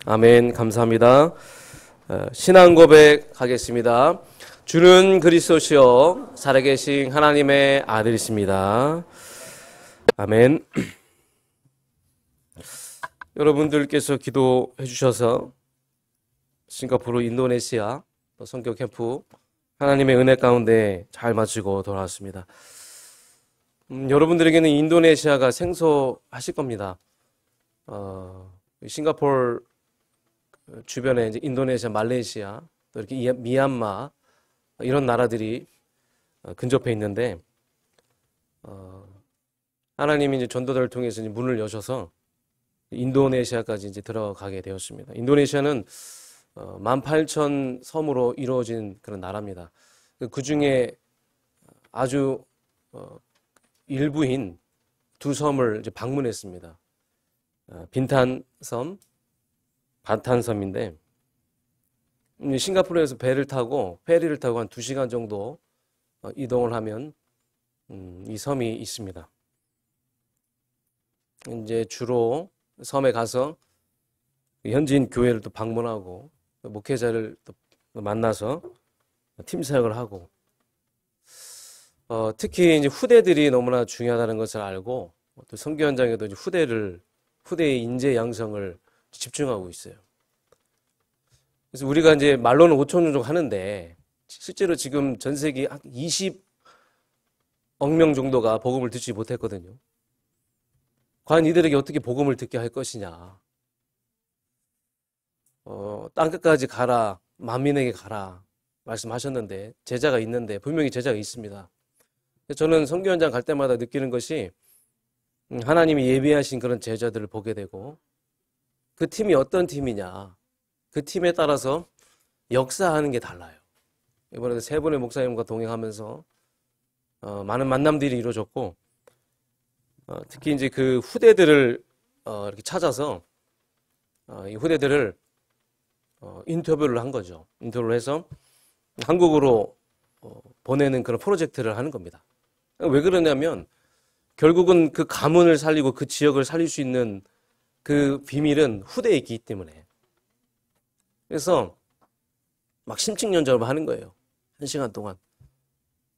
아멘. 감사합니다. 신앙 고백하겠습니다. 주는 그리스도시요 살아계신 하나님의 아들이십니다. 아멘. 여러분들께서 기도해 주셔서 싱가포르, 인도네시아 선교 캠프 하나님의 은혜 가운데 잘 마치고 돌아왔습니다. 여러분들에게는 인도네시아가 생소하실 겁니다. 싱가포르 주변에 이제 인도네시아, 말레이시아, 또 이렇게 미얀마 이런 나라들이 근접해 있는데 하나님이 이제 전도자를 통해서 이제 문을 여셔서 인도네시아까지 이제 들어가게 되었습니다. 인도네시아는 18,000 섬으로 이루어진 그런 나라입니다. 그 중에 아주 일부인 두 섬을 이제 방문했습니다. 빈탄섬, 바탄섬인데 싱가포르에서 페리를 타고 한 2시간 정도 이동을 하면 이 섬이 있습니다. 이제 주로 섬에 가서 현지인 교회를 또 방문하고 목회자를 또 만나서 팀 사역을 하고 특히 이제 후대들이 너무나 중요하다는 것을 알고 또 선교 현장에도 이제 후대의 인재 양성을 집중하고 있어요. 그래서 우리가 이제 말로는 5천 정도 하는데 실제로 지금 전 세계 한 20억 명 정도가 복음을 듣지 못했거든요. 과연 이들에게 어떻게 복음을 듣게 할 것이냐. 땅끝까지 가라, 만민에게 가라 말씀하셨는데 제자가 있는데 분명히 제자가 있습니다. 저는 선교 현장 갈 때마다 느끼는 것이 하나님이 예비하신 그런 제자들을 보게 되고 그 팀이 어떤 팀이냐, 그 팀에 따라서 역사하는 게 달라요. 이번에도 3분의 목사님과 동행하면서 많은 만남들이 이루어졌고 특히 이제 그 후대들을 이렇게 찾아서 이 후대들을 인터뷰를 한 거죠. 인터뷰를 해서 한국으로 보내는 그런 프로젝트를 하는 겁니다. 왜 그러냐면 결국은 그 가문을 살리고 그 지역을 살릴 수 있는 그 비밀은 후대에 있기 때문에. 그래서 막 심층 면접을 하는 거예요. 1시간 동안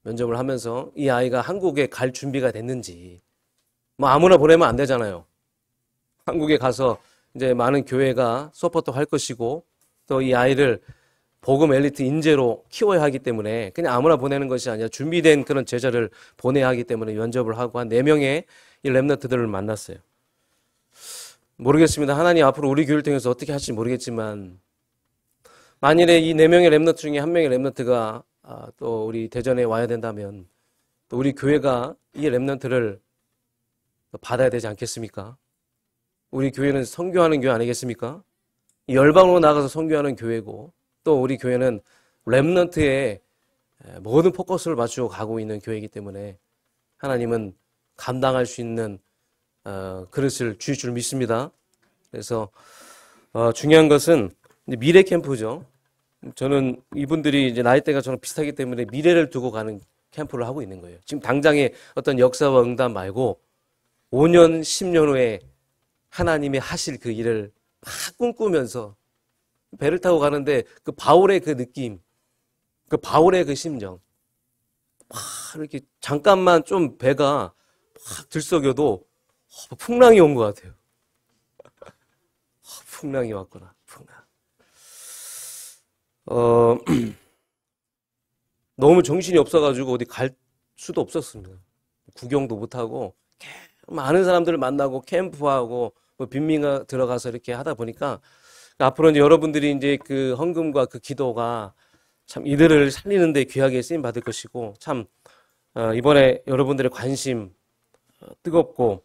면접을 하면서 이 아이가 한국에 갈 준비가 됐는지, 뭐 아무나 보내면 안 되잖아요. 한국에 가서 이제 많은 교회가 서포트 할 것이고 또 이 아이를 복음 엘리트 인재로 키워야 하기 때문에 그냥 아무나 보내는 것이 아니라 준비된 그런 제자를 보내야 하기 때문에 면접을 하고 한 4명의 이 렘넌트들을 만났어요. 모르겠습니다. 하나님 앞으로 우리 교회를 통해서 어떻게 할지 모르겠지만 만일에 이 4명의 렘넌트 중에 1명의 렘넌트가 또 우리 대전에 와야 된다면 또 우리 교회가 이 렘넌트를 받아야 되지 않겠습니까? 우리 교회는 선교하는 교회 아니겠습니까? 열방으로 나가서 선교하는 교회고 또 우리 교회는 렘넌트에 모든 포커스를 맞추고 가고 있는 교회이기 때문에 하나님은 감당할 수 있는 그릇을 주실 줄 믿습니다. 그래서 중요한 것은 미래 캠프죠. 저는 이분들이 이제 나이대가 저랑 비슷하기 때문에 미래를 두고 가는 캠프를 하고 있는 거예요. 지금 당장의 어떤 역사와 응답 말고 5년, 10년 후에 하나님이 하실 그 일을 막 꿈꾸면서 배를 타고 가는데 그 바울의 그 느낌, 그 바울의 그 심정, 막 이렇게 잠깐만 좀 배가 막 들썩여도 풍랑이 온 것 같아요. 풍랑이 왔구나, 풍랑. 너무 정신이 없어가지고 어디 갈 수도 없었습니다. 구경도 못하고 많은 사람들을 만나고 캠프하고 뭐 빈민가 들어가서 이렇게 하다 보니까 앞으로 이제 여러분들이 이제 그 헌금과 그 기도가 참 이들을 살리는 데 귀하게 쓰임 받을 것이고 참 이번에 여러분들의 관심 뜨겁고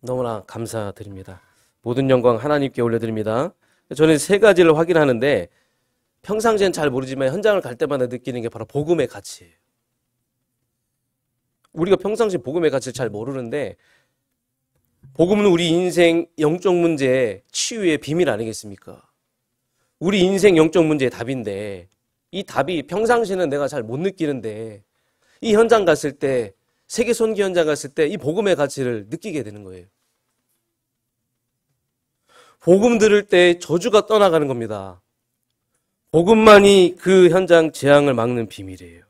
너무나 감사드립니다. 모든 영광 하나님께 올려드립니다. 저는 3가지를 확인하는데 평상시엔 잘 모르지만 현장을 갈 때마다 느끼는 게 바로 복음의 가치예요. 우리가 평상시 복음의 가치를 잘 모르는데 복음은 우리 인생 영적 문제의 치유의 비밀 아니겠습니까? 우리 인생 영적 문제의 답인데 이 답이 평상시에는 내가 잘 못 느끼는데 이 현장 갔을 때 세계 선교 현장 갔을 때 이 복음의 가치를 느끼게 되는 거예요. 복음 들을 때 저주가 떠나가는 겁니다. 복음만이 그 현장 재앙을 막는 비밀이에요.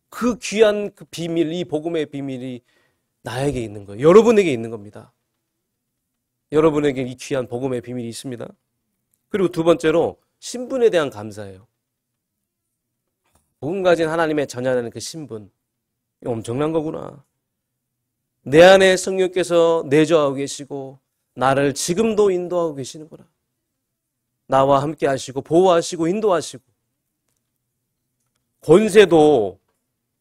그 귀한 그 비밀, 이 복음의 비밀이 나에게 있는 거예요. 여러분에게 있는 겁니다. 여러분에게 이 귀한 복음의 비밀이 있습니다. 그리고 두 번째로 신분에 대한 감사예요. 복음 가진 하나님의 자녀라는 그 신분, 이거 엄청난 거구나. 내 안에 성령께서 내주하고 계시고 나를 지금도 인도하고 계시는구나. 나와 함께 하시고 보호하시고 인도하시고 권세도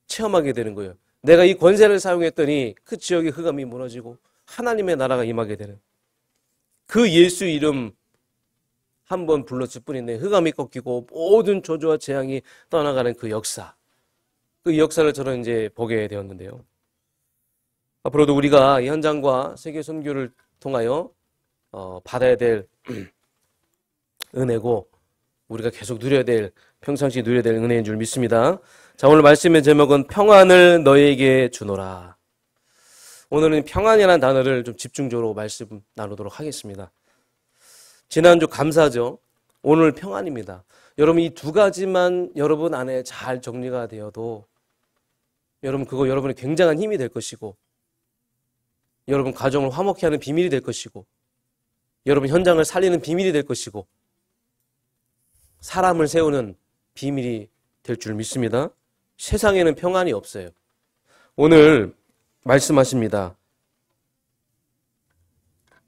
체험하게 되는 거예요. 내가 이 권세를 사용했더니 그 지역의 흑암이 무너지고 하나님의 나라가 임하게 되는, 그 예수 이름 한번 불렀을 뿐인데 흑암이 꺾이고 모든 저주와 재앙이 떠나가는 그 역사, 그 역사를 저는 이제 보게 되었는데요. 앞으로도 우리가 이 현장과 세계 선교를 통하여 받아야 될 은혜고 우리가 계속 누려야 될, 평상시 누려야 될 은혜인 줄 믿습니다. 자, 오늘 말씀의 제목은 평안을 너에게 주노라. 오늘은 평안이라는 단어를 좀 집중적으로 말씀 나누도록 하겠습니다. 지난주 감사죠. 오늘 평안입니다. 여러분 이 두 가지만 여러분 안에 잘 정리가 되어도 여러분 그거 여러분의 굉장한 힘이 될 것이고, 여러분 가정을 화목케 하는 비밀이 될 것이고, 여러분 현장을 살리는 비밀이 될 것이고, 사람을 세우는 비밀이 될 줄 믿습니다. 세상에는 평안이 없어요. 오늘 말씀하십니다.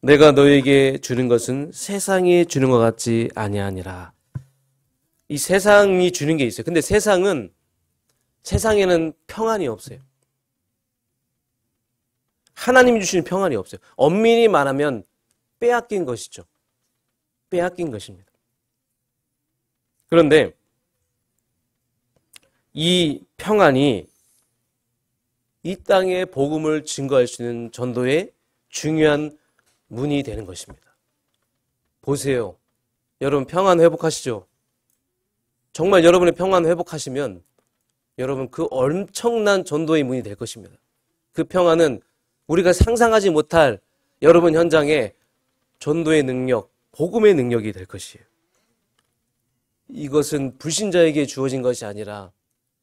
내가 너에게 주는 것은 세상이 주는 것 같지 아니하니라. 이 세상이 주는 게 있어요. 근데 세상에는 평안이 없어요. 하나님이 주시는 평안이 없어요. 엄밀히 말하면 빼앗긴 것이죠. 빼앗긴 것입니다. 그런데 이 평안이 이 땅에 복음을 증거할 수 있는 전도의 중요한 문이 되는 것입니다. 보세요. 여러분 평안 회복하시죠? 정말 여러분의 평안 회복하시면 여러분 그 엄청난 전도의 문이 될 것입니다. 그 평안은 우리가 상상하지 못할 여러분 현장에 전도의 능력, 복음의 능력이 될 것이에요. 이것은 불신자에게 주어진 것이 아니라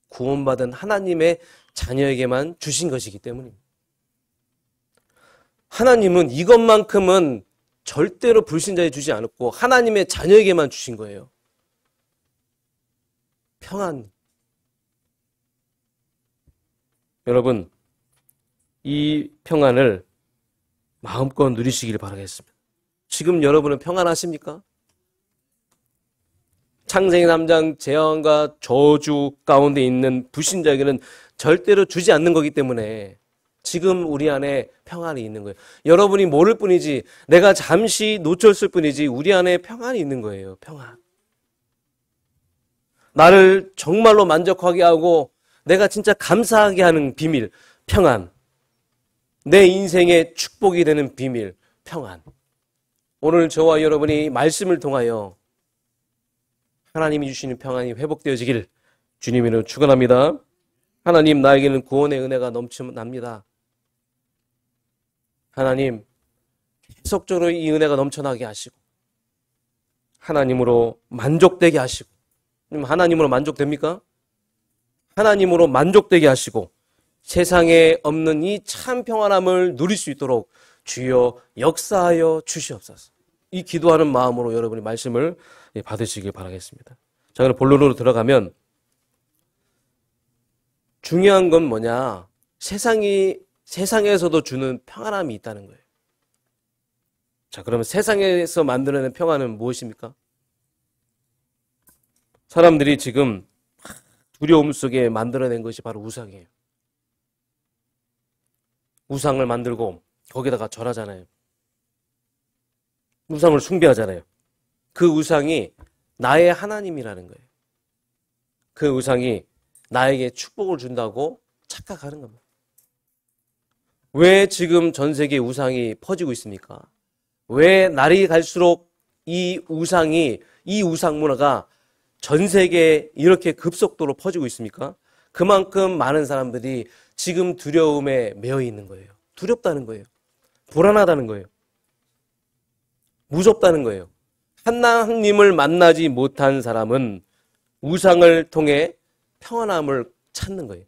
구원받은 하나님의 자녀에게만 주신 것이기 때문입니다. 하나님은 이것만큼은 절대로 불신자에 주지 않았고 하나님의 자녀에게만 주신 거예요. 평안. 여러분, 이 평안을 마음껏 누리시길 바라겠습니다. 지금 여러분은 평안하십니까? 창세기 3장 재앙과 저주 가운데 있는 불신자에게는 절대로 주지 않는 거기 때문에 지금 우리 안에 평안이 있는 거예요. 여러분이 모를 뿐이지, 내가 잠시 놓쳤을 뿐이지 우리 안에 평안이 있는 거예요. 평안. 나를 정말로 만족하게 하고 내가 진짜 감사하게 하는 비밀, 평안. 내 인생의 축복이 되는 비밀, 평안. 오늘 저와 여러분이 말씀을 통하여 하나님이 주시는 평안이 회복되어지길 주님으로 축원합니다. 하나님, 나에게는 구원의 은혜가 넘쳐납니다. 하나님, 계속적으로 이 은혜가 넘쳐나게 하시고 하나님으로 만족되게 하시고, 하나님으로 만족됩니까? 하나님으로 만족되게 하시고 세상에 없는 이 참 평안함을 누릴 수 있도록 주여 역사하여 주시옵소서. 이 기도하는 마음으로 여러분이 말씀을 받으시길 바라겠습니다. 자, 그럼 본론으로 들어가면 중요한 건 뭐냐? 세상에서도 주는 평안함이 있다는 거예요. 자, 그러면 세상에서 만들어낸 평안은 무엇입니까? 사람들이 지금 두려움 속에 만들어낸 것이 바로 우상이에요. 우상을 만들고 거기다가 절하잖아요. 우상을 숭배하잖아요. 그 우상이 나의 하나님이라는 거예요. 그 우상이 나에게 축복을 준다고 착각하는 겁니다. 왜 지금 전 세계에 우상이 퍼지고 있습니까? 왜 날이 갈수록 이 우상 문화가 전 세계에 이렇게 급속도로 퍼지고 있습니까? 그만큼 많은 사람들이 지금 두려움에 매여 있는 거예요. 두렵다는 거예요. 불안하다는 거예요. 무섭다는 거예요. 하나님을 만나지 못한 사람은 우상을 통해 평안함을 찾는 거예요.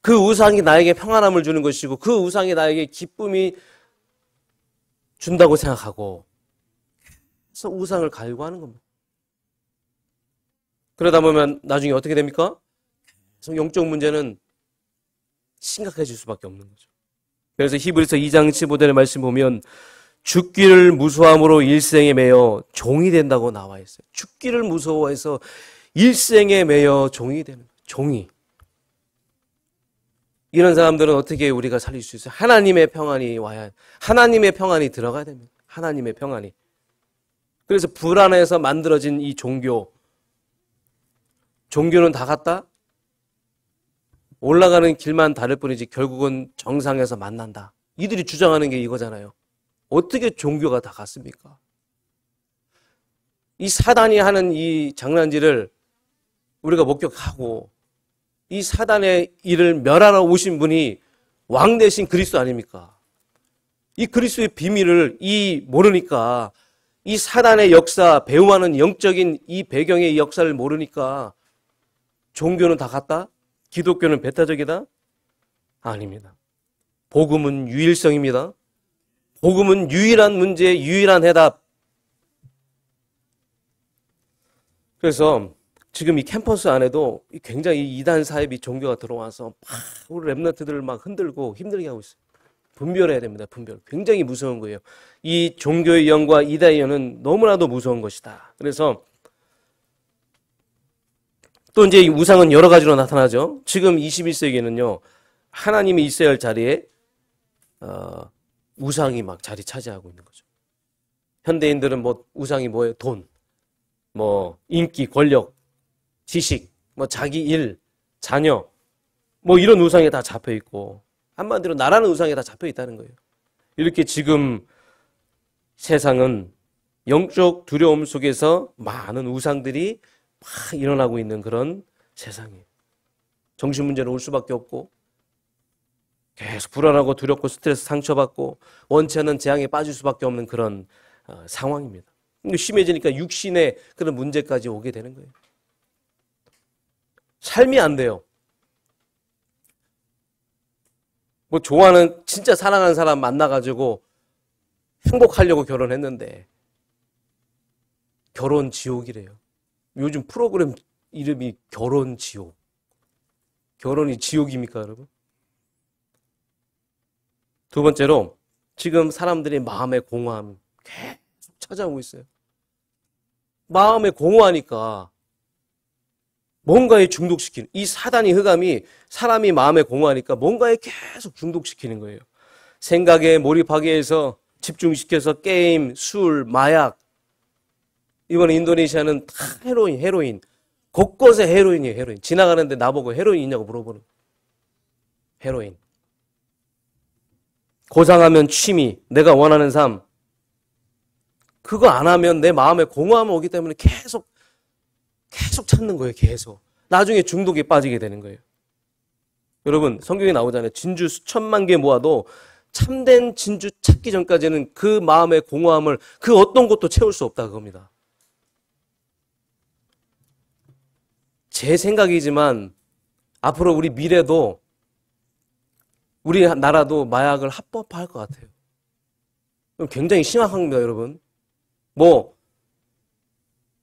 그 우상이 나에게 평안함을 주는 것이고 그 우상이 나에게 기쁨이 준다고 생각하고 그래서 우상을 갈구하는 겁니다. 그러다 보면 나중에 어떻게 됩니까? 그래서 영적 문제는 심각해질 수밖에 없는 거죠. 그래서 히브리서 2장 15절의 말씀 보면 죽기를 무서함으로 일생에 매여 종이 된다고 나와 있어요. 죽기를 무서워해서 일생에 매여 종이 되는 거예요. 종이. 이런 사람들은 어떻게 우리가 살릴 수 있어요? 하나님의 평안이 와야, 하나님의 평안이 들어가야 됩니다. 하나님의 평안이. 그래서 불안해서 만들어진 이 종교는 다 같다? 올라가는 길만 다를 뿐이지 결국은 정상에서 만난다. 이들이 주장하는 게 이거잖아요. 어떻게 종교가 다 같습니까? 이 사단이 하는 이 장난질을 우리가 목격하고 이 사단의 일을 멸하러 오신 분이 왕 대신 그리스도 아닙니까? 이 그리스도의 비밀을 모르니까 이 사단의 역사, 배후하는 영적인 이 배경의 역사를 모르니까 종교는 다 같다? 기독교는 배타적이다? 아닙니다. 복음은 유일성입니다. 복음은 유일한 문제의 유일한 해답. 그래서 지금 이 캠퍼스 안에도 굉장히 이단 사이비 종교가 들어와서 막 우리 랩런트들을 막 흔들고 힘들게 하고 있어요. 분별해야 됩니다. 분별. 굉장히 무서운 거예요. 이 종교의 영과 이단의 영은 너무나도 무서운 것이다. 그래서 또 이제 이 우상은 여러 가지로 나타나죠. 지금 21세기에는요. 하나님이 있어야 할 자리에 우상이 막 자리 차지하고 있는 거죠. 현대인들은 뭐 우상이 뭐예요? 돈, 뭐 인기, 권력, 지식, 뭐 자기 일, 자녀, 뭐 이런 우상에 다 잡혀 있고 한마디로 나라는 우상에 다 잡혀 있다는 거예요. 이렇게 지금 세상은 영적 두려움 속에서 많은 우상들이 막 일어나고 있는 그런 세상이에요. 정신 문제는 올 수밖에 없고 계속 불안하고 두렵고 스트레스 상처받고 원치 않는 재앙에 빠질 수밖에 없는 그런 상황입니다. 심해지니까 육신의 그런 문제까지 오게 되는 거예요. 삶이 안 돼요. 뭐 좋아하는 진짜 사랑하는 사람 만나가지고 행복하려고 결혼했는데 결혼 지옥이래요. 요즘 프로그램 이름이 결혼 지옥. 결혼이 지옥입니까, 여러분? 두 번째로 지금 사람들이 마음의 공허함 계속 찾아오고 있어요. 마음에 공허하니까 뭔가에 중독시키는 이 사단이 흑암이 사람이 마음에 공허하니까 뭔가에 계속 중독시키는 거예요. 생각에 몰입하게 해서 집중시켜서 게임, 술, 마약. 이번에 인도네시아는 다 헤로인. 곳곳에 헤로인이에요, 헤로인. 지나가는데 나보고 헤로인 있냐고 물어보는. 헤로인. 고상하면 취미, 내가 원하는 삶. 그거 안 하면 내 마음에 공허함이 오기 때문에 계속 찾는 거예요, 계속. 나중에 중독에 빠지게 되는 거예요. 여러분, 성경에 나오잖아요. 진주 수천만 개 모아도 참된 진주 찾기 전까지는 그 마음의 공허함을 그 어떤 것도 채울 수 없다 그겁니다. 제 생각이지만 앞으로 우리 미래도 우리 나라도 마약을 합법화할 것 같아요. 굉장히 심각한 겁니다, 여러분. 뭐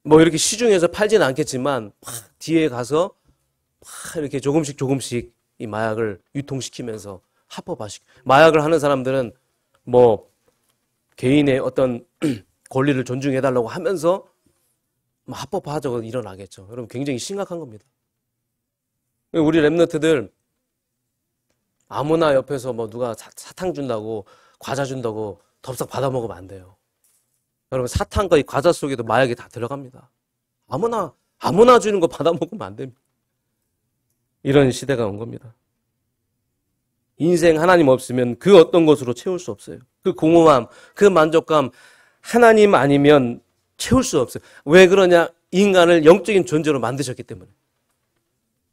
이렇게 시중에서 팔지는 않겠지만 뒤에 가서 이렇게 조금씩 이 마약을 유통시키면서 합법화시켜. 마약을 하는 사람들은 뭐 개인의 어떤 권리를 존중해달라고 하면서 합법화적으로 일어나겠죠. 여러분 굉장히 심각한 겁니다. 우리 랩너트들 아무나 옆에서 뭐 누가 사탕 준다고 과자 준다고 덥석 받아 먹으면 안 돼요. 여러분 사탕과 이 과자 속에도 마약이 다 들어갑니다. 아무나 주는 거 받아 먹으면 안 됩니다. 이런 시대가 온 겁니다. 인생 하나님 없으면 그 어떤 것으로 채울 수 없어요. 그 공허함, 그 만족감 하나님 아니면 채울 수 없어요. 왜 그러냐? 인간을 영적인 존재로 만드셨기 때문에.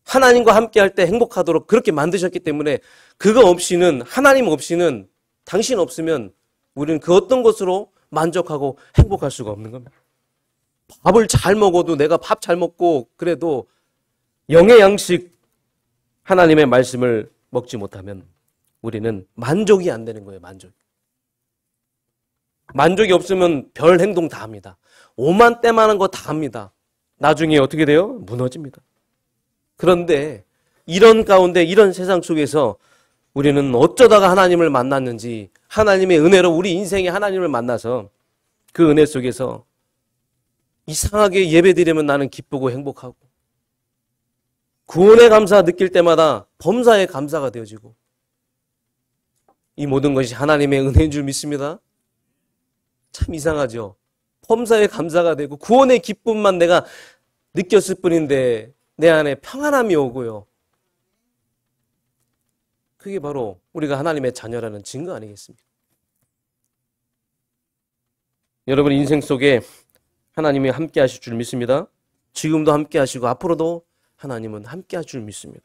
하나님과 함께 할 때 행복하도록 그렇게 만드셨기 때문에 그거 없이는 하나님 없이는 당신 없으면 우리는 그 어떤 것으로 만족하고 행복할 수가 없는 겁니다. 밥을 잘 먹어도 내가 밥 잘 먹고 그래도 영의 양식 하나님의 말씀을 먹지 못하면 우리는 만족이 안 되는 거예요. 만족이 없으면 별 행동 다 합니다. 오만 때만한 거 다 합니다. 나중에 어떻게 돼요? 무너집니다. 그런데 이런 가운데 이런 세상 속에서 우리는 어쩌다가 하나님을 만났는지 하나님의 은혜로 우리 인생에 하나님을 만나서 그 은혜 속에서 이상하게 예배드리면 나는 기쁘고 행복하고 구원의 감사 느낄 때마다 범사의 감사가 되어지고 이 모든 것이 하나님의 은혜인 줄 믿습니다. 참 이상하죠. 범사의 감사가 되고 구원의 기쁨만 내가 느꼈을 뿐인데 내 안에 평안함이 오고요. 그게 바로 우리가 하나님의 자녀라는 증거 아니겠습니까? 여러분 인생 속에 하나님이 함께 하실 줄 믿습니다. 지금도 함께 하시고 앞으로도 하나님은 함께 하실 줄 믿습니다.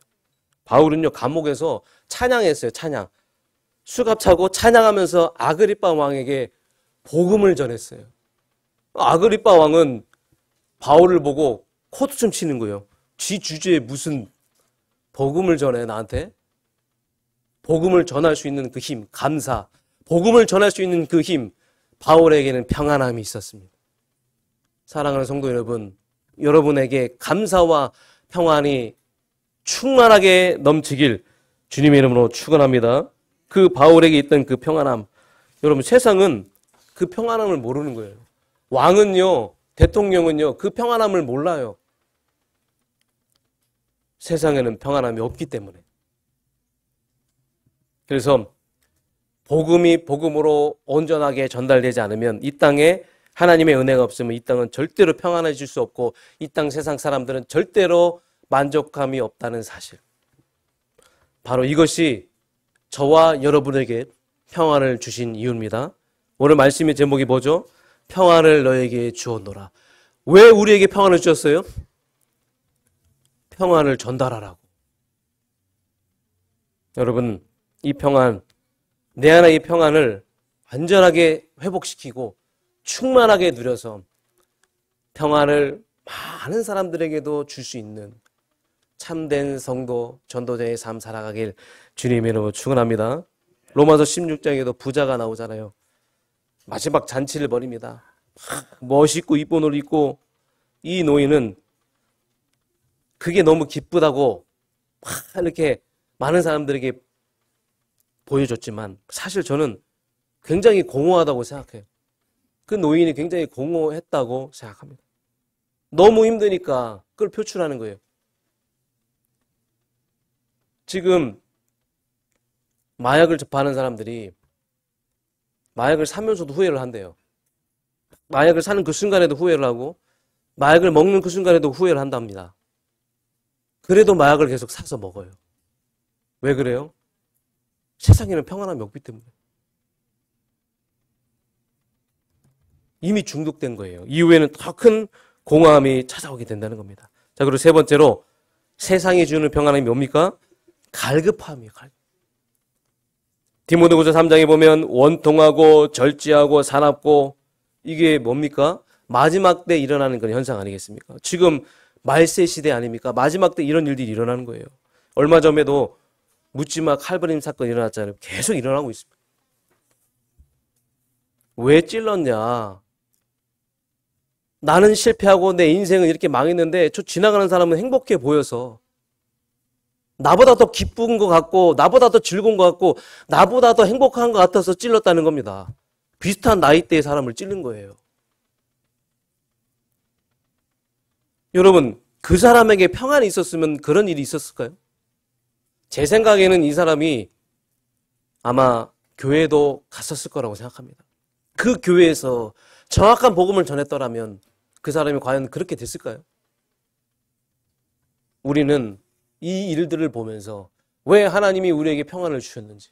바울은요 감옥에서 찬양했어요. 찬양. 수갑 차고 찬양하면서 아그리빠 왕에게 복음을 전했어요. 아그리빠 왕은 바울을 보고 코웃음 치는 거예요. 지 주제에 무슨 복음을 전해 나한테? 복음을 전할 수 있는 그 힘, 감사. 복음을 전할 수 있는 그 힘, 바울에게는 평안함이 있었습니다. 사랑하는 성도 여러분, 여러분에게 감사와 평안이 충만하게 넘치길 주님의 이름으로 축원합니다. 그 바울에게 있던 그 평안함, 여러분 세상은 그 평안함을 모르는 거예요. 왕은요, 대통령은요, 그 평안함을 몰라요. 세상에는 평안함이 없기 때문에. 그래서 복음이 복음으로 온전하게 전달되지 않으면 이 땅에 하나님의 은혜가 없으면 이 땅은 절대로 평안해질 수 없고 이 땅 세상 사람들은 절대로 만족감이 없다는 사실. 바로 이것이 저와 여러분에게 평안을 주신 이유입니다. 오늘 말씀의 제목이 뭐죠? 평안을 너에게 주었노라. 왜 우리에게 평안을 주셨어요? 평안을 전달하라고. 여러분 이 평안, 내 안에 이 평안을 완전하게 회복시키고 충만하게 누려서 평안을 많은 사람들에게도 줄 수 있는 참된 성도, 전도자의 삶 살아가길 주님의 이름으로 축원합니다. 로마서 16장에도 부자가 나오잖아요. 마지막 잔치를 벌입니다. 멋있고 이쁜 옷을 입고 이 노인은 그게 너무 기쁘다고 이렇게 많은 사람들에게 보여줬지만 사실 저는 굉장히 공허하다고 생각해요. 그 노인이 굉장히 공허했다고 생각합니다. 너무 힘드니까 그걸 표출하는 거예요. 지금 마약을 접하는 사람들이 마약을 사면서도 후회를 한대요. 마약을 사는 그 순간에도 후회를 하고 마약을 먹는 그 순간에도 후회를 한답니다. 그래도 마약을 계속 사서 먹어요. 왜 그래요? 세상에는 평안함이 없기 때문에. 이미 중독된 거예요. 이후에는 더 큰 공허함이 찾아오게 된다는 겁니다. 자, 그리고 세 번째로 세상이 주는 평안함이 뭡니까? 갈급함이에요. 디모데후서 3장에 보면 원통하고 절제하고 사납고 이게 뭡니까? 마지막 때 일어나는 그런 현상 아니겠습니까? 지금 말세 시대 아닙니까? 마지막 때 이런 일들이 일어나는 거예요. 얼마 전에도 묻지마 칼버림 사건이 일어났잖아요. 계속 일어나고 있습니다. 왜 찔렀냐? 나는 실패하고 내 인생은 이렇게 망했는데 저 지나가는 사람은 행복해 보여서 나보다 더 기쁜 것 같고 나보다 더 즐거운 것 같고 나보다 더 행복한 것 같아서 찔렀다는 겁니다. 비슷한 나이대의 사람을 찔른 거예요. 여러분 그 사람에게 평안이 있었으면 그런 일이 있었을까요? 제 생각에는 이 사람이 아마 교회도 갔었을 거라고 생각합니다. 그 교회에서 정확한 복음을 전했더라면 그 사람이 과연 그렇게 됐을까요? 우리는 이 일들을 보면서 왜 하나님이 우리에게 평안을 주셨는지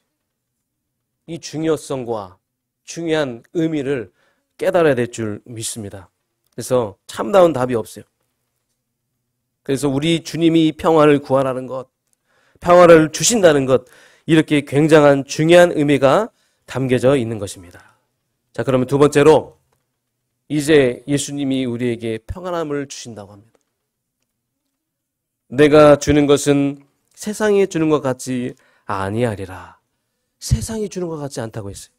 이 중요성과 중요한 의미를 깨달아야 될 줄 믿습니다. 그래서 참다운 답이 없어요. 그래서 우리 주님이 평안을 구하라는 것, 평안을 주신다는 것, 이렇게 굉장한 중요한 의미가 담겨져 있는 것입니다. 자, 그러면 두 번째로 이제 예수님이 우리에게 평안함을 주신다고 합니다. 내가 주는 것은 세상이 주는 것 같지 아니하리라. 세상이 주는 것 같지 않다고 했어요.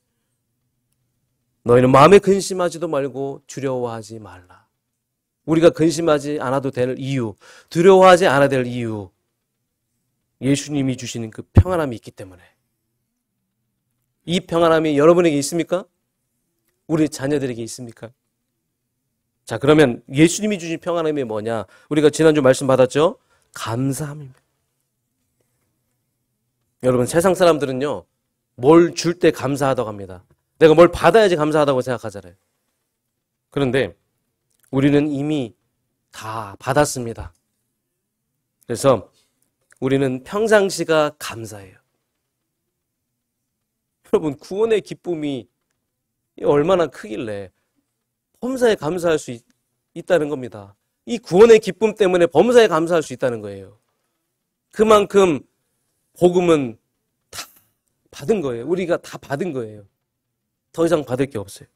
너희는 마음에 근심하지도 말고 두려워하지 말라. 우리가 근심하지 않아도 될 이유, 두려워하지 않아야 될 이유, 예수님이 주시는 그 평안함이 있기 때문에. 이 평안함이 여러분에게 있습니까? 우리 자녀들에게 있습니까? 자, 그러면 예수님이 주신 평안함이 뭐냐? 우리가 지난주 말씀 받았죠? 감사함입니다. 여러분, 세상 사람들은요, 뭘 줄 때 감사하다고 합니다. 내가 뭘 받아야지 감사하다고 생각하잖아요. 그런데 우리는 이미 다 받았습니다. 그래서 우리는 평상시가 감사해요. 여러분, 구원의 기쁨이 얼마나 크길래 범사에 감사할 수 있다는 겁니다. 이 구원의 기쁨 때문에 범사에 감사할 수 있다는 거예요. 그만큼 복음은 다 받은 거예요. 우리가 다 받은 거예요. 더 이상 받을 게 없어요.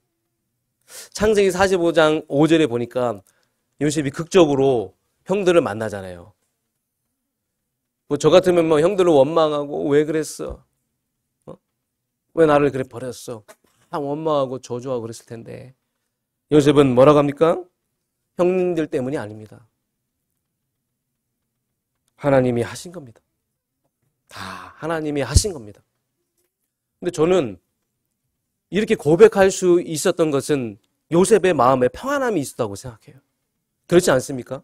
창세기 45장 5절에 보니까 요셉이 극적으로 형들을 만나잖아요. 뭐 저 같으면 뭐 형들을 원망하고 왜 그랬어? 왜 나를 그래 버렸어? 원망하고 저주하고 그랬을 텐데 요셉은 뭐라고 합니까? 형님들 때문이 아닙니다. 하나님이 하신 겁니다. 다 하나님이 하신 겁니다. 근데 저는 이렇게 고백할 수 있었던 것은 요셉의 마음에 평안함이 있었다고 생각해요. 그렇지 않습니까?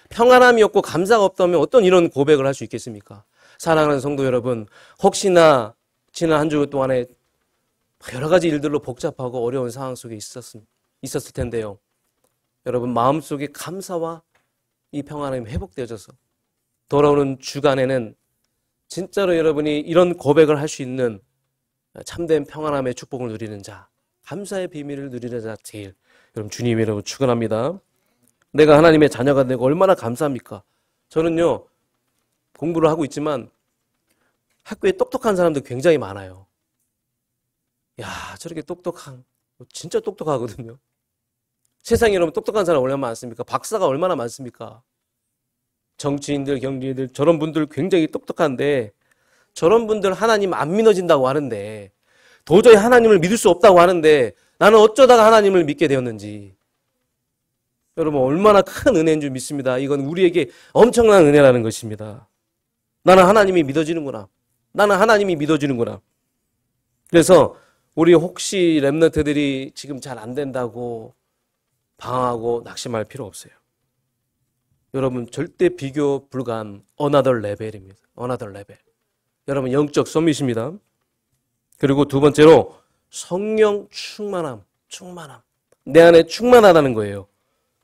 평안함이 없고 감사가 없다면 어떤 이런 고백을 할 수 있겠습니까? 사랑하는 성도 여러분, 혹시나 지난 한 주 동안에 여러 가지 일들로 복잡하고 어려운 상황 속에 있었을 텐데요. 여러분, 마음속에 감사와 이 평안함이 회복되어져서 돌아오는 주간에는 진짜로 여러분이 이런 고백을 할 수 있는 참된 평안함의 축복을 누리는 자, 감사의 비밀을 누리는 자 제일 여러분 주님이 여러분 축원합니다. 내가 하나님의 자녀가 되고 얼마나 감사합니까? 저는요, 공부를 하고 있지만 학교에 똑똑한 사람들 굉장히 많아요. 야, 저렇게 똑똑한, 진짜 똑똑하거든요. 세상에 여러분 똑똑한 사람 얼마나 많습니까? 박사가 얼마나 많습니까? 정치인들, 경제인들, 저런 분들 굉장히 똑똑한데 저런 분들 하나님 안 믿어진다고 하는데, 도저히 하나님을 믿을 수 없다고 하는데 나는 어쩌다가 하나님을 믿게 되었는지, 여러분 얼마나 큰 은혜인 줄 믿습니다. 이건 우리에게 엄청난 은혜라는 것입니다. 나는 하나님이 믿어지는구나. 나는 하나님이 믿어지는구나. 그래서 우리 혹시 렘넌트들이 지금 잘 안 된다고 방황하고 낙심할 필요 없어요. 여러분 절대 비교 불가한 another level입니다. another level. 여러분 영적 서밋입니다. 그리고 두 번째로 성령 충만함. 내 안에 충만하다는 거예요.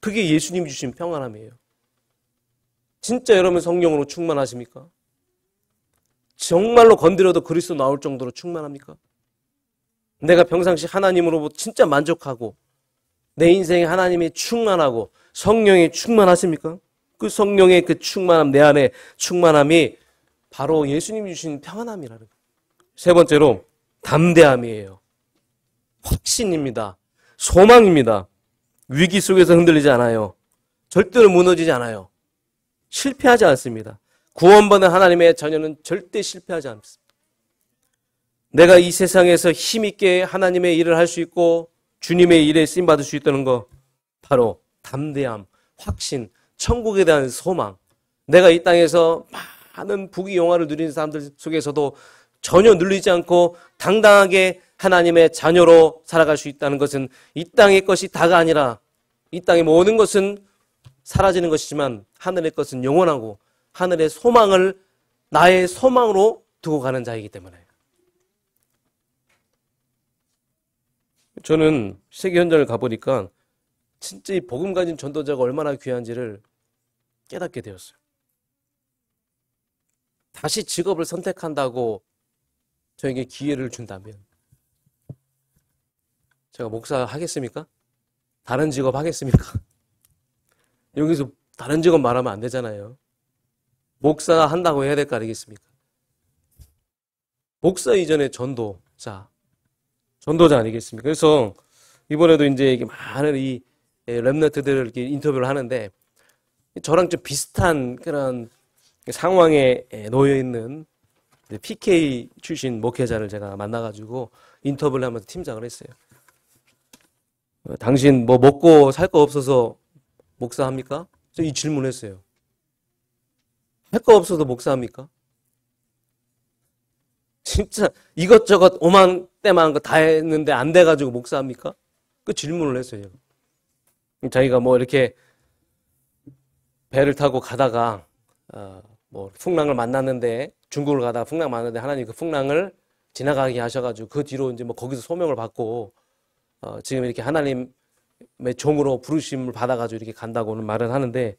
그게 예수님이 주신 평안함이에요. 진짜 여러분 성령으로 충만하십니까? 정말로 건드려도 그리스도 나올 정도로 충만합니까? 내가 평상시 하나님으로부터 진짜 만족하고 내 인생에 하나님이 충만하고 성령이 충만하십니까? 그 성령의 그 충만함, 내 안에 충만함이 바로 예수님이 주신 평안함이라는 거예요. 세 번째로 담대함이에요. 확신입니다. 소망입니다. 위기 속에서 흔들리지 않아요. 절대로 무너지지 않아요. 실패하지 않습니다. 구원받은 하나님의 자녀는 절대 실패하지 않습니다. 내가 이 세상에서 힘있게 하나님의 일을 할 수 있고 주님의 일에 쓰임받을 수 있다는 거, 바로 담대함, 확신, 천국에 대한 소망. 내가 이 땅에서 많은 부귀영화를 누리는 사람들 속에서도 전혀 눌리지 않고 당당하게 하나님의 자녀로 살아갈 수 있다는 것은 이 땅의 것이 다가 아니라 이 땅의 모든 것은 사라지는 것이지만 하늘의 것은 영원하고 하늘의 소망을 나의 소망으로 두고 가는 자이기 때문에. 저는 세계 현장을 가보니까 진짜 이 복음 가진 전도자가 얼마나 귀한지를 깨닫게 되었어요. 다시 직업을 선택한다고 저에게 기회를 준다면 제가 목사 하겠습니까? 다른 직업 하겠습니까? 여기서 다른 직업 말하면 안 되잖아요. 목사 한다고 해야 될 거 아니겠습니까? 목사 이전에 전도자 아니겠습니까? 그래서 이번에도 이제 이게 많은 이 렘넌트들을 이렇게 인터뷰를 하는데 저랑 좀 비슷한 그런 상황에 놓여 있는 PK 출신 목회자를 제가 만나가지고 인터뷰를 하면서 팀장을 했어요. 당신 뭐 먹고 살 거 없어서 목사합니까? 저 이 질문을 했어요. 할 거 없어도 목사합니까? 진짜 이것저것 오만때만 거 다 했는데 안 돼가지고 목사합니까? 그 질문을 했어요. 자기가 뭐 이렇게 배를 타고 가다가 뭐 풍랑을 만났는데 중국을 가다가 풍랑 만났는데 하나님 그 풍랑을 지나가게 하셔가지고 그 뒤로 이제 뭐 거기서 소명을 받고 지금 이렇게 하나님의 종으로 부르심을 받아가지고 이렇게 간다고는 말을 하는데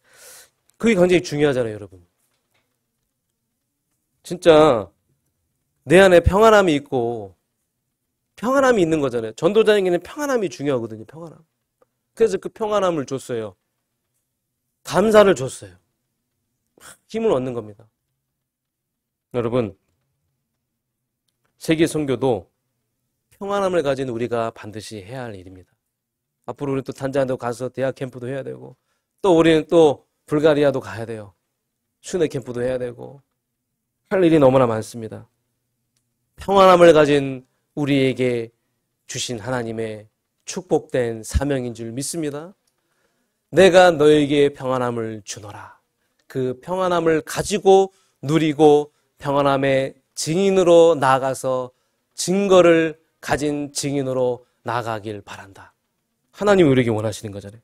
그게 굉장히 중요하잖아요, 여러분. 진짜 내 안에 평안함이 있고 평안함이 있는 거잖아요. 전도자에게는 평안함이 중요하거든요, 평안함. 그래서 그 평안함을 줬어요. 감사를 줬어요. 힘을 얻는 겁니다. 여러분, 세계 선교도 평안함을 가진 우리가 반드시 해야 할 일입니다. 앞으로 우리 또 탄자니아도 가서 대학 캠프도 해야 되고 또 우리는 또 불가리아도 가야 돼요. 순회 캠프도 해야 되고 할 일이 너무나 많습니다. 평안함을 가진 우리에게 주신 하나님의 축복된 사명인 줄 믿습니다. 내가 너에게 평안함을 주노라. 그 평안함을 가지고 누리고 평안함의 증인으로 나아가서 증거를 가진 증인으로 나아가길 바란다. 하나님이 우리에게 원하시는 거잖아요.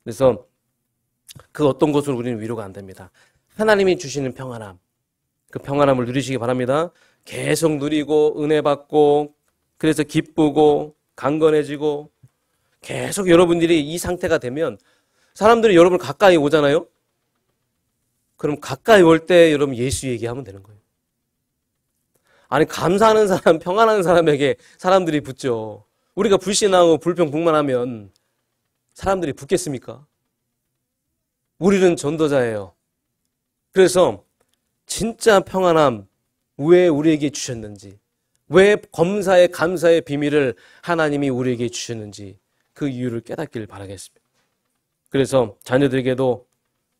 그래서 그 어떤 것으로 우리는 위로가 안 됩니다. 하나님이 주시는 평안함, 그 평안함을 누리시기 바랍니다. 계속 누리고 은혜 받고 그래서 기쁘고 강건해지고 계속 여러분들이 이 상태가 되면 사람들이 여러분을 가까이 오잖아요. 그럼 가까이 올 때 여러분 예수 얘기하면 되는 거예요. 아니 감사하는 사람, 평안한 사람에게 사람들이 붙죠. 우리가 불신하고 불평불만하면 사람들이 붙겠습니까? 우리는 전도자예요. 그래서 진짜 평안함 왜 우리에게 주셨는지, 왜 검사의 감사의 비밀을 하나님이 우리에게 주셨는지 그 이유를 깨닫기를 바라겠습니다. 그래서 자녀들에게도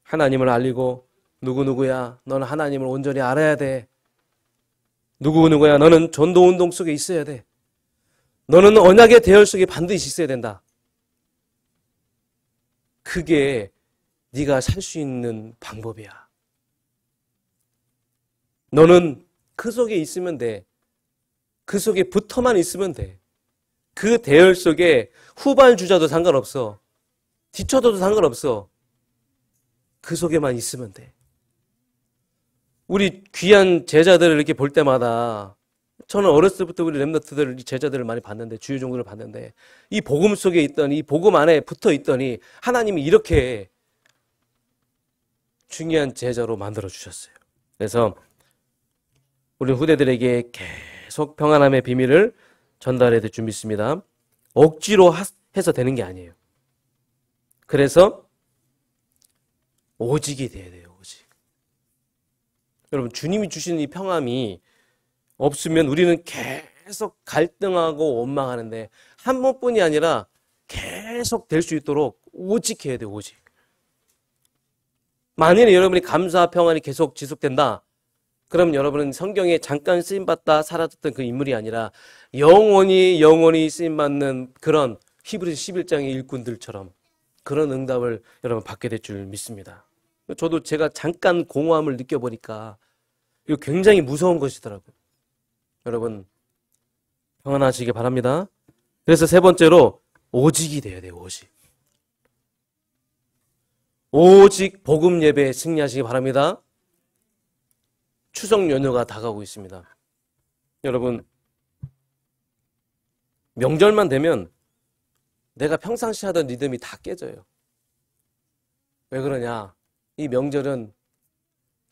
하나님을 알리고 누구누구야 너는 하나님을 온전히 알아야 돼. 누구누구야 너는 전도운동 속에 있어야 돼. 너는 언약의 대열 속에 반드시 있어야 된다. 그게 네가 살 수 있는 방법이야. 너는 그 속에 있으면 돼. 그 속에 붙어만 있으면 돼. 그 대열 속에 후발주자도 상관없어. 뒤쳐져도 상관없어. 그 속에만 있으면 돼. 우리 귀한 제자들을 이렇게 볼 때마다 저는 어렸을 때부터 우리 렘넌트들 제자들을 많이 봤는데 주요 종들을 봤는데 이 복음 속에 있더니 이 복음 안에 붙어 있더니 하나님이 이렇게 중요한 제자로 만들어 주셨어요. 그래서 우리 후대들에게 계속 평안함의 비밀을 전달해야 될 줄 믿습니다. 억지로 해서 되는 게 아니에요. 그래서 오직이 돼야 돼요. 오직. 여러분 주님이 주시는 이 평안이 없으면 우리는 계속 갈등하고 원망하는데 한 번뿐이 아니라 계속 될 수 있도록 오직해야 돼요. 오직. 만일에 여러분이 감사와 평안이 계속 지속된다. 그럼 여러분은 성경에 잠깐 쓰임받다 사라졌던 그 인물이 아니라 영원히 쓰임받는 그런 히브리서 11장의 일꾼들처럼 그런 응답을 여러분 받게 될 줄 믿습니다. 저도 제가 잠깐 공허함을 느껴보니까 이거 굉장히 무서운 것이더라고요. 여러분 평안하시기 바랍니다. 그래서 세 번째로 오직이 돼야 돼요. 오직. 오직 복음 예배에 승리하시기 바랍니다. 추석 연휴가 다가오고 있습니다. 여러분 명절만 되면 내가 평상시 하던 리듬이 다 깨져요. 왜 그러냐? 이 명절은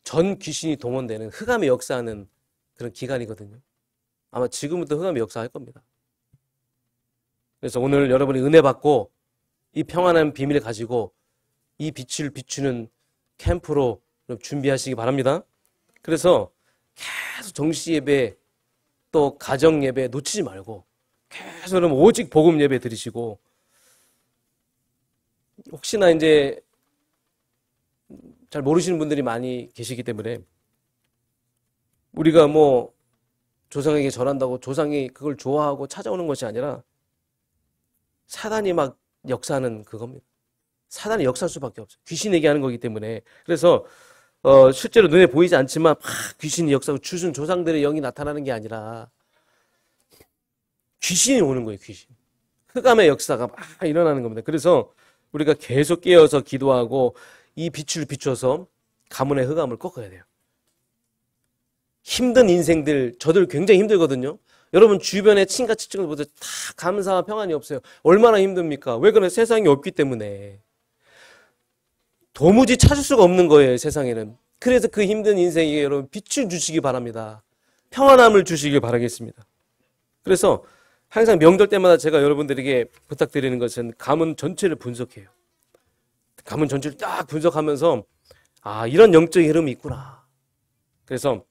전 귀신이 동원되는 흑암의 역사하는 그런 기간이거든요. 아마 지금부터 흑암의 역사할 겁니다. 그래서 오늘 여러분이 은혜 받고 이 평안한 비밀을 가지고 이 빛을 비추는 캠프로 준비하시기 바랍니다. 그래서 계속 정시 예배 또 가정 예배 놓치지 말고 계속 여러분 오직 복음 예배 드리시고, 혹시나 이제 잘 모르시는 분들이 많이 계시기 때문에, 우리가 뭐 조상에게 절한다고 조상이 그걸 좋아하고 찾아오는 것이 아니라 사단이 막 역사하는 그겁니다. 사단이 역사할 수밖에 없어요. 귀신에게 하는 거기 때문에. 그래서 실제로 눈에 보이지 않지만 막 귀신이 역사하고 주순 조상들의 영이 나타나는 게 아니라 귀신이 오는 거예요. 귀신. 흑암의 역사가 막 일어나는 겁니다. 그래서 우리가 계속 깨어서 기도하고 이 빛을 비춰서 가문의 흑암을 꺾어야 돼요. 힘든 인생들, 저들 굉장히 힘들거든요. 여러분 주변에 친가 친척을 보세요. 다 감사와 평안이 없어요. 얼마나 힘듭니까? 왜 그래? 세상이 없기 때문에. 도무지 찾을 수가 없는 거예요, 세상에는. 그래서 그 힘든 인생에 여러분 빛을 주시기 바랍니다. 평안함을 주시길 바라겠습니다. 그래서 항상 명절 때마다 제가 여러분들에게 부탁드리는 것은 가문 전체를 분석해요. 가문 전체를 딱 분석하면서 아, 이런 영적인 흐름이 있구나. 그래서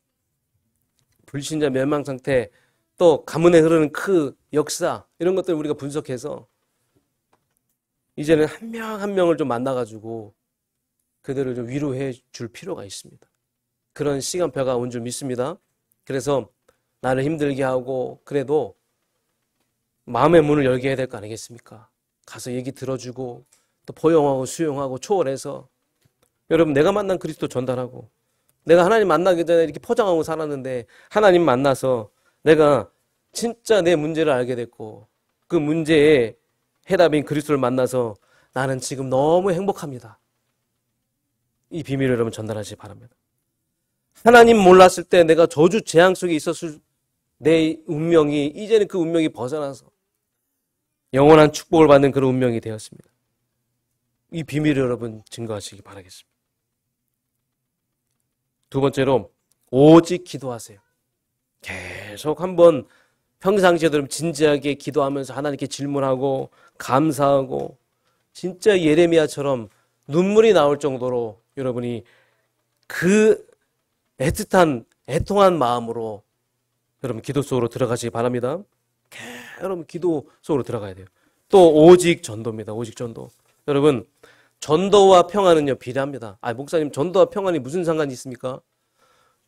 불신자 멸망 상태, 또 가문에 흐르는 그 역사, 이런 것들을 우리가 분석해서 이제는 한 명 한 명을 좀 만나가지고 그들을 좀 위로해 줄 필요가 있습니다. 그런 시간표가 온 줄 믿습니다. 그래서 나를 힘들게 하고 그래도 마음의 문을 열게 해야 될 거 아니겠습니까? 가서 얘기 들어주고 또 포용하고 수용하고 초월해서 여러분 내가 만난 그리스도 전달하고, 내가 하나님 만나기 전에 이렇게 포장하고 살았는데 하나님 만나서 내가 진짜 내 문제를 알게 됐고 그 문제의 해답인 그리스도를 만나서 나는 지금 너무 행복합니다. 이 비밀을 여러분 전달하시기 바랍니다. 하나님 몰랐을 때 내가 저주 재앙 속에 있었을 내 운명이 이제는 그 운명이 벗어나서 영원한 축복을 받는 그런 운명이 되었습니다. 이 비밀을 여러분 증거하시기 바라겠습니다. 두 번째로 오직 기도하세요. 계속 한번 평상시에도 진지하게 기도하면서 하나님께 질문하고 감사하고 진짜 예레미야처럼 눈물이 나올 정도로 여러분이 그 애틋한 애통한 마음으로 여러분 기도 속으로 들어가시기 바랍니다. 여러분 기도 속으로 들어가야 돼요. 또 오직 전도입니다. 오직 전도. 여러분 전도와 평안은요 비례합니다. 아, 목사님 전도와 평안이 무슨 상관이 있습니까?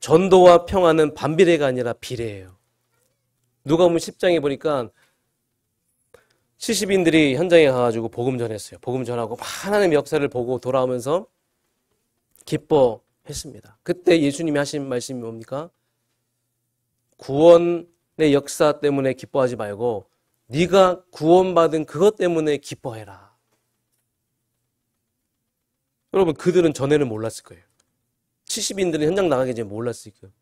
전도와 평안은 반비례가 아니라 비례예요. 누가복음 10장에 보니까 70인들이 현장에 가가지고 복음 전했어요. 복음 전하고 하나님의 역사를 보고 돌아오면서 기뻐했습니다. 그때 예수님이 하신 말씀이 뭡니까? 구원의 역사 때문에 기뻐하지 말고 네가 구원받은 그것 때문에 기뻐해라. 여러분 그들은 전에는 몰랐을 거예요. 70인들은 현장 나가기 전에 몰랐을 거예요.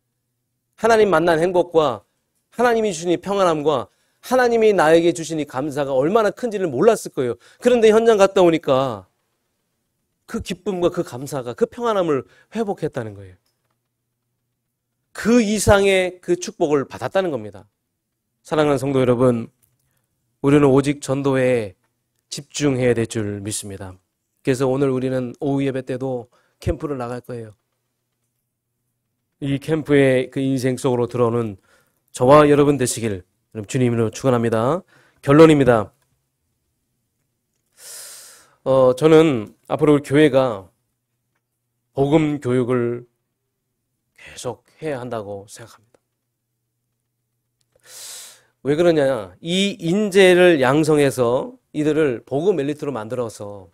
하나님 만난 행복과 하나님이 주신 이 평안함과 하나님이 나에게 주신 이 감사가 얼마나 큰지를 몰랐을 거예요. 그런데 현장 갔다 오니까 그 기쁨과 그 감사가 그 평안함을 회복했다는 거예요. 그 이상의 그 축복을 받았다는 겁니다. 사랑하는 성도 여러분, 우리는 오직 전도에 집중해야 될 줄 믿습니다. 그래서 오늘 우리는 오후 예배 때도 캠프를 나갈 거예요. 이 캠프의 그 인생 속으로 들어오는 저와 여러분 되시길 주님으로 축원합니다. 결론입니다. 저는 앞으로 우리 교회가 복음 교육을 계속 해야 한다고 생각합니다. 왜 그러냐? 이 인재를 양성해서 이들을 복음 엘리트로 만들어서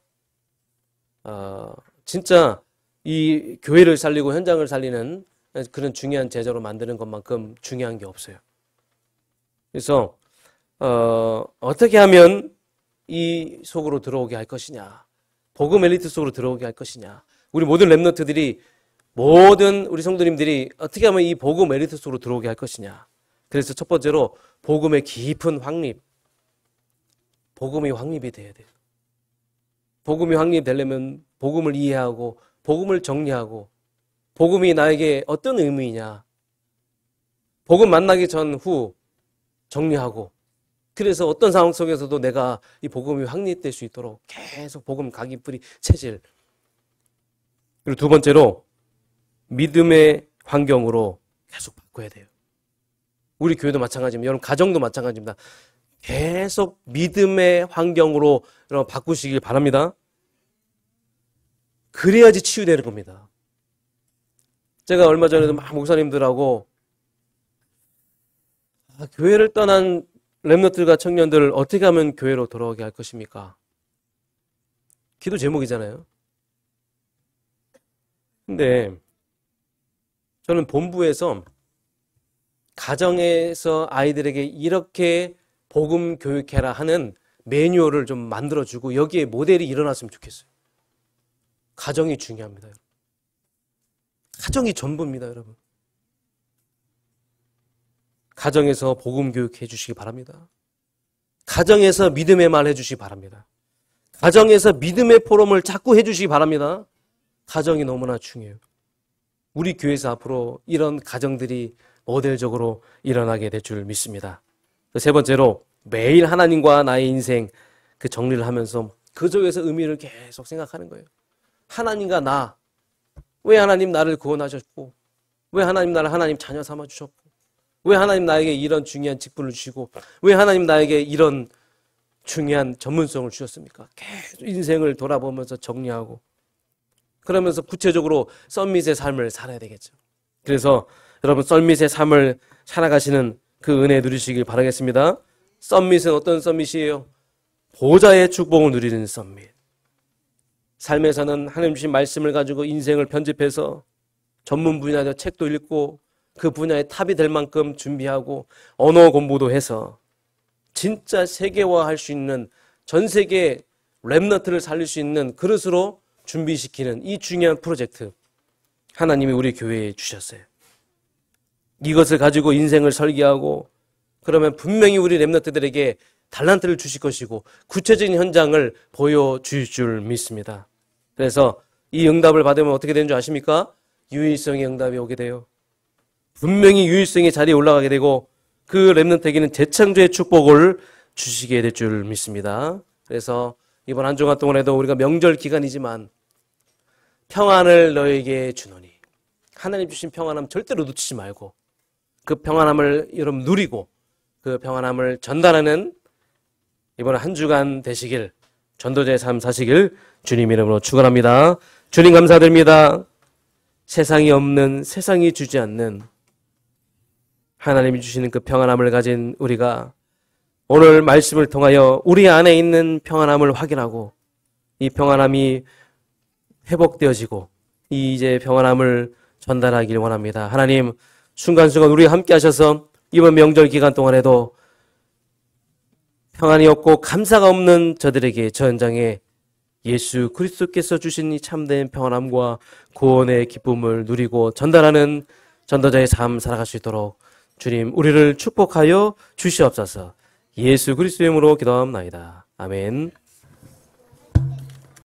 진짜 이 교회를 살리고 현장을 살리는 그런 중요한 제자로 만드는 것만큼 중요한 게 없어요. 그래서 어떻게 하면 이 속으로 들어오게 할 것이냐, 복음 엘리트 속으로 들어오게 할 것이냐, 우리 모든 랩너트들이, 모든 우리 성도님들이 어떻게 하면 이 복음 엘리트 속으로 들어오게 할 것이냐. 그래서 첫 번째로 복음의 깊은 확립, 복음이 확립이 돼야 돼요. 복음이 확립되려면 복음을 이해하고 복음을 정리하고 복음이 나에게 어떤 의미냐, 복음 만나기 전후 정리하고, 그래서 어떤 상황 속에서도 내가 이 복음이 확립될 수 있도록 계속 복음 각인뿌리 체질. 그리고 두 번째로 믿음의 환경으로 계속 바꿔야 돼요. 우리 교회도 마찬가지입니다. 여러분 가정도 마찬가지입니다. 계속 믿음의 환경으로 여러분 바꾸시길 바랍니다. 그래야지 치유되는 겁니다. 제가 얼마 전에도 막 목사님들하고 교회를 떠난 렘넌트들과 청년들을 어떻게 하면 교회로 돌아오게 할 것입니까? 기도 제목이잖아요. 근데 저는 본부에서 가정에서 아이들에게 이렇게 복음 교육해라 하는 매뉴얼을 좀 만들어주고 여기에 모델이 일어났으면 좋겠어요. 가정이 중요합니다. 가정이 전부입니다, 여러분. 가정에서 복음 교육해 주시기 바랍니다. 가정에서 믿음의 말 해주시기 바랍니다. 가정에서 믿음의 포럼을 자꾸 해주시기 바랍니다. 가정이 너무나 중요해요. 우리 교회에서 앞으로 이런 가정들이 모델적으로 일어나게 될 줄 믿습니다. 세 번째로 매일 하나님과 나의 인생 그 정리를 하면서 그 속에서 의미를 계속 생각하는 거예요. 하나님과 나, 왜 하나님 나를 구원하셨고, 왜 하나님 나를 하나님 자녀 삼아주셨고, 왜 하나님 나에게 이런 중요한 직분을 주시고, 왜 하나님 나에게 이런 중요한 전문성을 주셨습니까? 계속 인생을 돌아보면서 정리하고 그러면서 구체적으로 썸밋의 삶을 살아야 되겠죠. 그래서 여러분 썸밋의 삶을 살아가시는 그 은혜 누리시길 바라겠습니다. 썸밋은 어떤 썸밋이에요? 보좌의 축복을 누리는 썸밋. 삶에서는 하나님 주신 말씀을 가지고 인생을 편집해서 전문 분야의 책도 읽고 그 분야의 탑이 될 만큼 준비하고 언어 공부도 해서 진짜 세계화할 수 있는 전 세계 렘넌트를 살릴 수 있는 그릇으로 준비시키는 이 중요한 프로젝트 하나님이 우리 교회에 주셨어요. 이것을 가지고 인생을 설계하고 그러면 분명히 우리 렘넌트들에게 달란트를 주실 것이고 구체적인 현장을 보여주실 줄 믿습니다. 그래서 이 응답을 받으면 어떻게 되는 줄 아십니까? 유일성의 응답이 오게 돼요. 분명히 유일성의 자리에 올라가게 되고 그 렘넌트에게는 재창조의 축복을 주시게 될 줄 믿습니다. 그래서 이번 한 주간 동안에도 우리가 명절 기간이지만 평안을 너에게 주노니 하나님 주신 평안함 절대로 놓치지 말고 그 평안함을 여러분 누리고 그 평안함을 전달하는 이번 한 주간 되시길 전도자의 삶 사시길 주님 이름으로 축원합니다. 주님 감사드립니다. 세상이 없는 세상이 주지 않는 하나님이 주시는 그 평안함을 가진 우리가 오늘 말씀을 통하여 우리 안에 있는 평안함을 확인하고 이 평안함이 회복되어지고 이 이제 평안함을 전달하길 원합니다. 하나님 순간순간 우리와 함께 하셔서 이번 명절 기간 동안에도 평안이 없고 감사가 없는 저들에게 저 현장에 예수 그리스도께서 주신 이 참된 평안함과 구원의 기쁨을 누리고 전달하는 전도자의 삶 살아갈 수 있도록 주님 우리를 축복하여 주시옵소서. 예수 그리스도의 이름으로 기도합나이다. 아멘.